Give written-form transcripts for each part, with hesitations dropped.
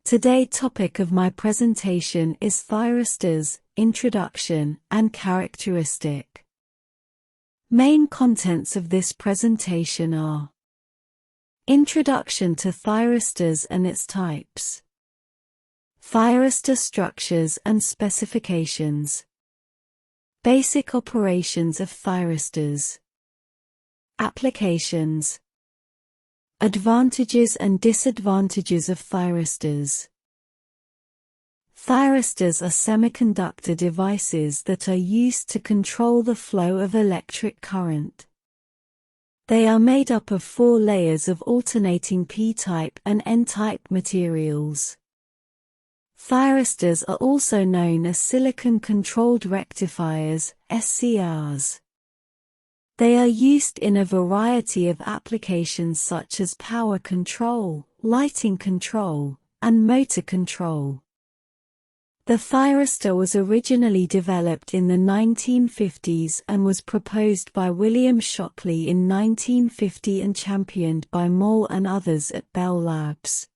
Today's topic of my presentation is Thyristors, Introduction and Characteristic. Main contents of this presentation are: Introduction to Thyristors and its types, Thyristor structures and specifications, basic operations of Thyristors, applications, advantages and disadvantages of Thyristors. Thyristors are semiconductor devices that are used to control the flow of electric current. They are made up of 4 layers of alternating p-type and n-type materials. Thyristors are also known as silicon-controlled rectifiers, SCRs. They are used in a variety of applications such as power control, lighting control, and motor control. The Thyristor was originally developed in the 1950s and was proposed by William Shockley in 1950 and championed by Moll and others at Bell Labs.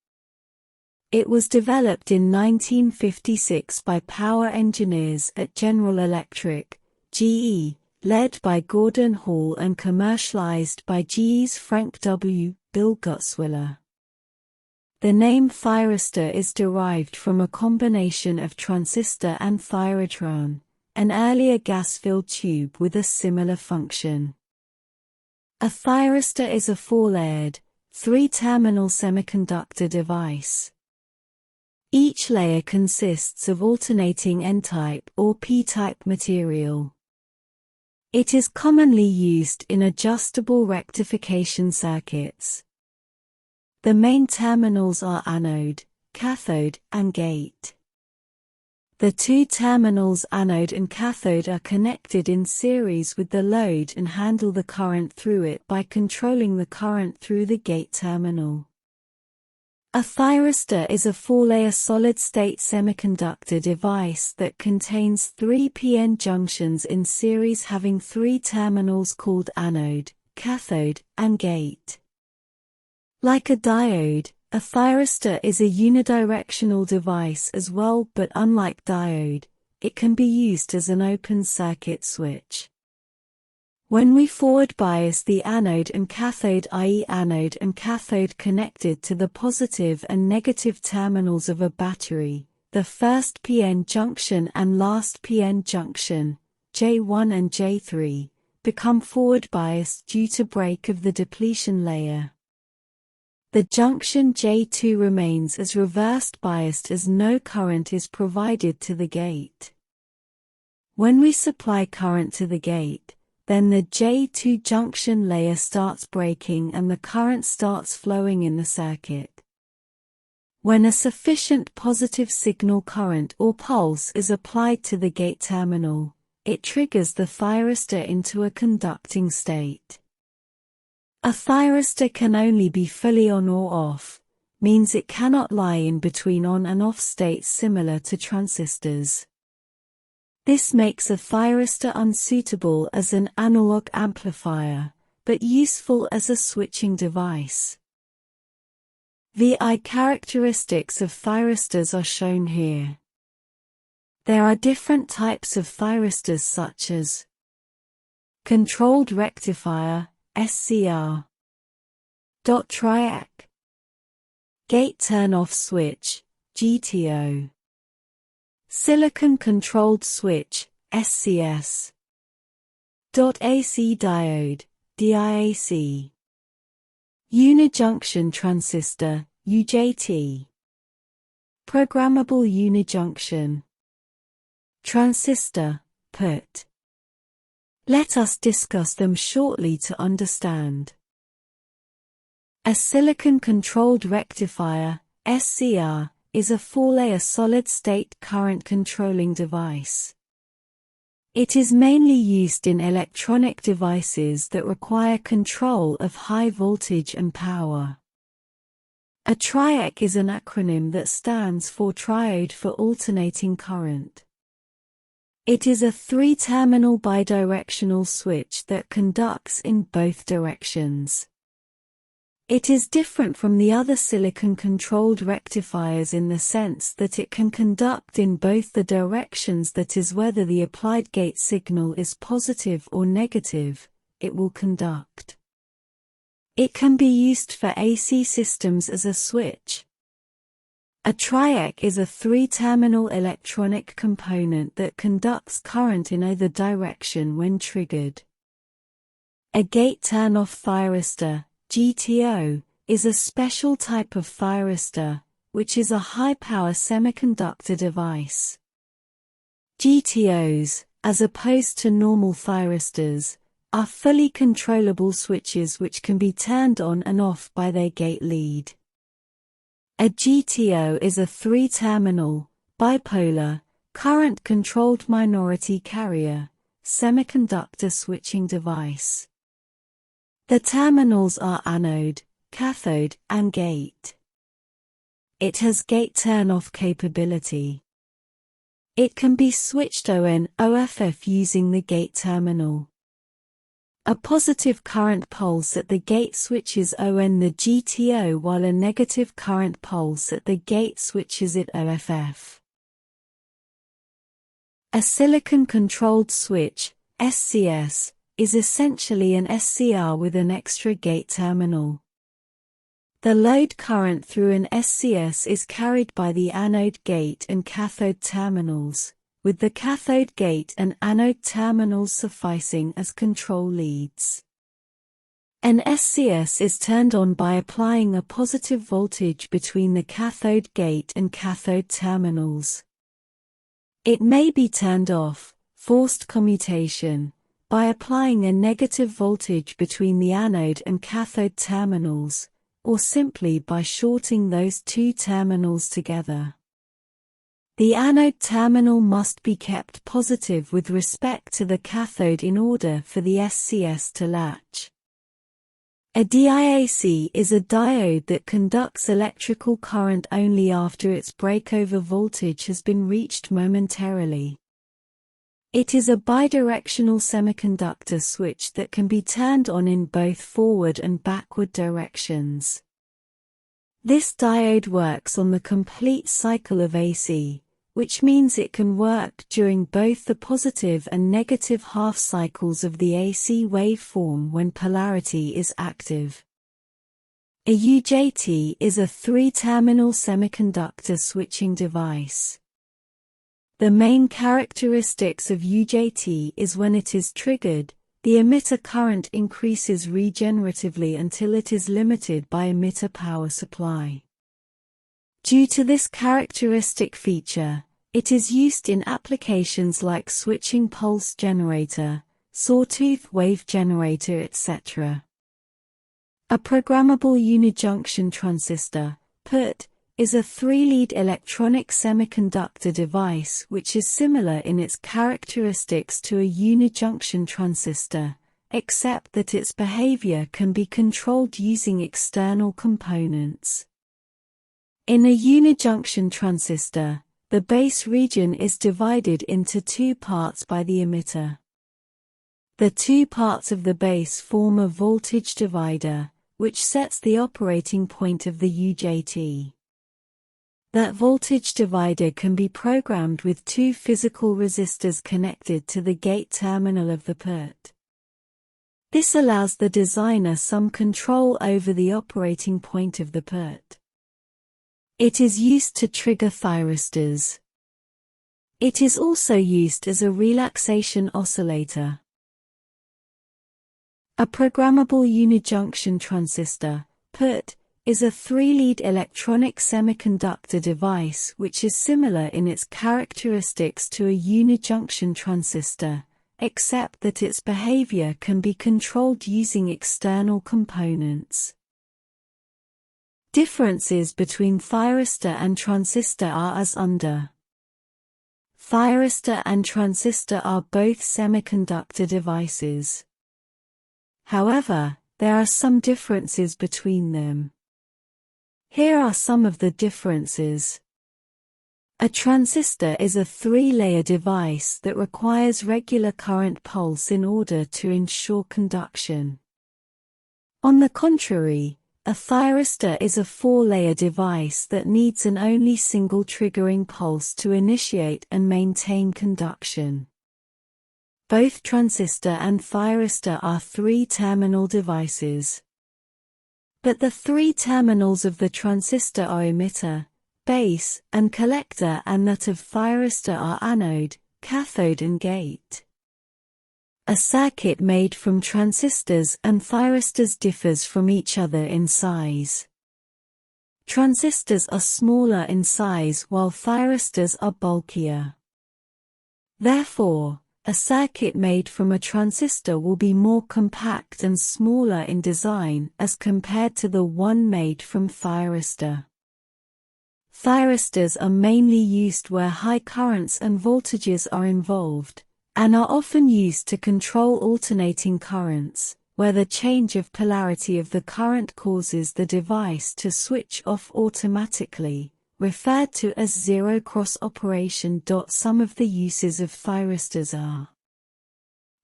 It was developed in 1956 by power engineers at General Electric, GE, led by Gordon Hall and commercialized by GE's Frank W. Bill Gutzwiller. The name Thyristor is derived from a combination of transistor and thyrotron, an earlier gas-filled tube with a similar function. A thyristor is a 4-layered, 3-terminal semiconductor device. Each layer consists of alternating n-type or p-type material. It is commonly used in adjustable rectification circuits. The main terminals are anode, cathode, and gate. The 2 terminals anode and cathode are connected in series with the load and handle the current through it by controlling the current through the gate terminal. A thyristor is a 4-layer solid-state semiconductor device that contains 3 p-n junctions in series having 3 terminals called anode, cathode, and gate. Like a diode, a thyristor is a unidirectional device as well, but unlike diode, it can be used as an open circuit switch. When we forward bias the anode and cathode, i.e. anode and cathode connected to the positive and negative terminals of a battery, the first p-n junction and last p-n junction, J1 and J3, become forward biased due to break of the depletion layer. The junction J2 remains as reversed biased as no current is provided to the gate. When we supply current to the gate, then the J2 junction layer starts breaking and the current starts flowing in the circuit. When a sufficient positive signal current or pulse is applied to the gate terminal, it triggers the thyristor into a conducting state. A thyristor can only be fully on or off, means it cannot lie in between on and off states similar to transistors. This makes a thyristor unsuitable as an analog amplifier, but useful as a switching device. The characteristics of thyristors are shown here. There are different types of thyristors such as controlled rectifier, SCR, dot triac, gate turn-off switch, GTO, silicon-controlled switch, SCS, dot AC diode, DIAC, unijunction transistor, UJT, programmable unijunction transistor, PUT. Let us discuss them shortly to understand. A silicon-controlled rectifier, SCR, is a 4-layer solid-state current-controlling device. It is mainly used in electronic devices that require control of high voltage and power. A triac is an acronym that stands for triode for alternating current. It is a 3-terminal bidirectional switch that conducts in both directions. It is different from the other silicon-controlled rectifiers in the sense that it can conduct in both the directions, that is, whether the applied gate signal is positive or negative, it will conduct. It can be used for AC systems as a switch. A triac is a three-terminal electronic component that conducts current in either direction when triggered. A gate turn-off thyristor, GTO, is a special type of thyristor, which is a high-power semiconductor device. GTOs, as opposed to normal thyristors, are fully controllable switches which can be turned on and off by their gate lead. A GTO is a three-terminal, bipolar, current-controlled minority carrier, semiconductor switching device. The terminals are anode, cathode, and gate. It has gate turn-off capability. It can be switched on/off using the gate terminal. A positive current pulse at the gate switches on the GTO, while a negative current pulse at the gate switches it off. A silicon-controlled switch, SCS, is essentially an SCR with an extra gate terminal. The load current through an SCS is carried by the anode gate and cathode terminals, with the cathode gate and anode terminals sufficing as control leads. An SCS is turned on by applying a positive voltage between the cathode gate and cathode terminals. It may be turned off, forced commutation, by applying a negative voltage between the anode and cathode terminals, or simply by shorting those two terminals together. The anode terminal must be kept positive with respect to the cathode in order for the SCS to latch. A DIAC is a diode that conducts electrical current only after its breakover voltage has been reached momentarily. It is a bidirectional semiconductor switch that can be turned on in both forward and backward directions. This diode works on the complete cycle of AC, which means it can work during both the positive and negative half cycles of the AC waveform when polarity is active. A UJT is a three-terminal semiconductor switching device. The main characteristics of UJT is when it is triggered, the emitter current increases regeneratively until it is limited by emitter power supply. Due to this characteristic feature, it is used in applications like switching pulse generator, sawtooth wave generator, etc. A programmable unijunction transistor, PUT, is a three-lead electronic semiconductor device which is similar in its characteristics to a unijunction transistor, except that its behavior can be controlled using external components. In a unijunction transistor, the base region is divided into two parts by the emitter. The two parts of the base form a voltage divider, which sets the operating point of the UJT. That voltage divider can be programmed with two physical resistors connected to the gate terminal of the PUT. This allows the designer some control over the operating point of the PUT. It is used to trigger thyristors. It is also used as a relaxation oscillator. A programmable unijunction transistor, PUT, is a three-lead electronic semiconductor device which is similar in its characteristics to a unijunction transistor, except that its behavior can be controlled using external components. Differences between thyristor and transistor are as under. Thyristor and transistor are both semiconductor devices. However, there are some differences between them. Here are some of the differences. A transistor is a three-layer device that requires regular current pulse in order to ensure conduction. On the contrary, A thyristor is a 4-layer device that needs an only single triggering pulse to initiate and maintain conduction. Both transistor and thyristor are 3-terminal devices. But the 3 terminals of the transistor are emitter, base, and collector, and that of thyristor are anode, cathode and gate. A circuit made from transistors and thyristors differs from each other in size. Transistors are smaller in size while thyristors are bulkier. Therefore, a circuit made from a transistor will be more compact and smaller in design as compared to the one made from thyristor. Thyristors are mainly used where high currents and voltages are involved, and are often used to control alternating currents, where the change of polarity of the current causes the device to switch off automatically, referred to as zero-cross operation. Some of the uses of thyristors are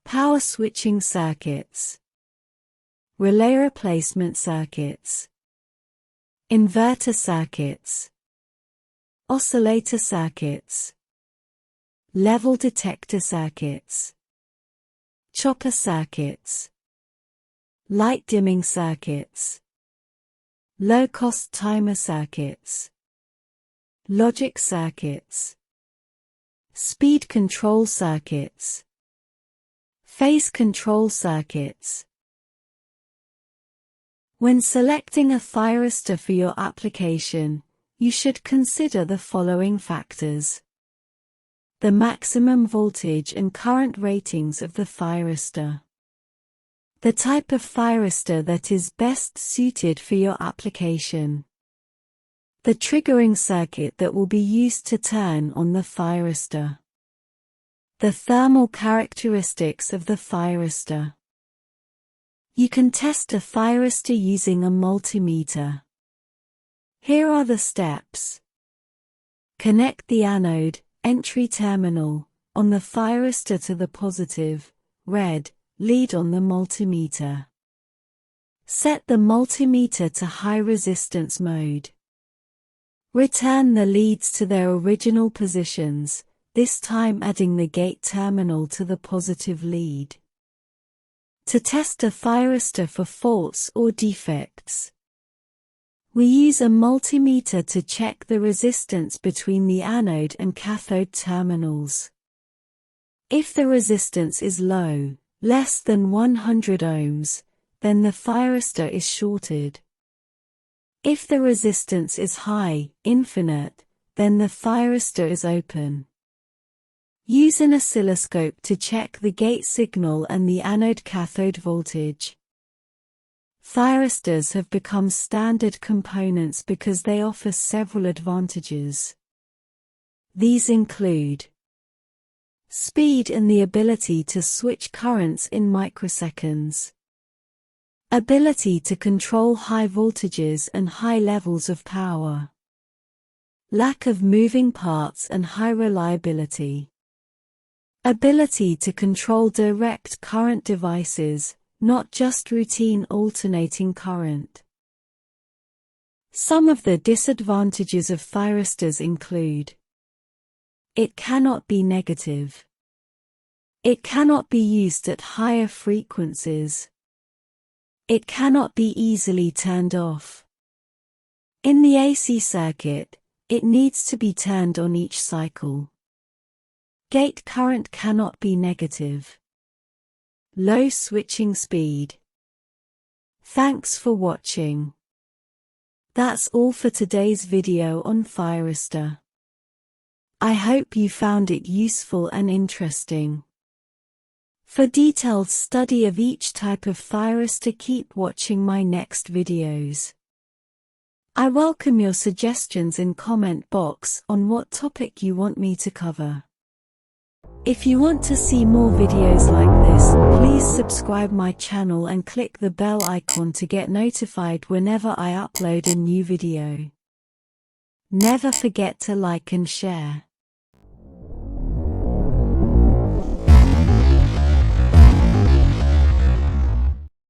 power switching circuits, relay replacement circuits, inverter circuits, oscillator circuits, level detector circuits, chopper circuits, light dimming circuits, low-cost timer circuits, logic circuits, speed control circuits, phase control circuits. When selecting a thyristor for your application, you should consider the following factors: the maximum voltage and current ratings of the thyristor, the type of thyristor that is best suited for your application, the triggering circuit that will be used to turn on the thyristor, the thermal characteristics of the thyristor. You can test a thyristor using a multimeter. Here are the steps. Connect the anode, entry terminal, on the thyristor to the positive, red, lead on the multimeter. Set the multimeter to high resistance mode. Return the leads to their original positions, this time adding the gate terminal to the positive lead. To test a thyristor for faults or defects, we use a multimeter to check the resistance between the anode and cathode terminals. If the resistance is low, less than 100 ohms, then the thyristor is shorted. If the resistance is high, infinite, then the thyristor is open. Use an oscilloscope to check the gate signal and the anode-cathode voltage. Thyristors have become standard components because they offer several advantages. These include speed and the ability to switch currents in microseconds, ability to control high voltages and high levels of power, lack of moving parts and high reliability, ability to control direct current devices, not just routine alternating current. Some of the disadvantages of thyristors include: it cannot be negative. It cannot be used at higher frequencies. It cannot be easily turned off. In the AC circuit, it needs to be turned on each cycle. Gate current cannot be negative. Low switching speed. Thanks for watching. That's all for today's video on Thyristor. I hope you found it useful and interesting. For detailed study of each type of Thyristor, keep watching my next videos. I welcome your suggestions in comment box on what topic you want me to cover. If you want to see more videos like this, please subscribe my channel and click the bell icon to get notified whenever I upload a new video. Never forget to like and share.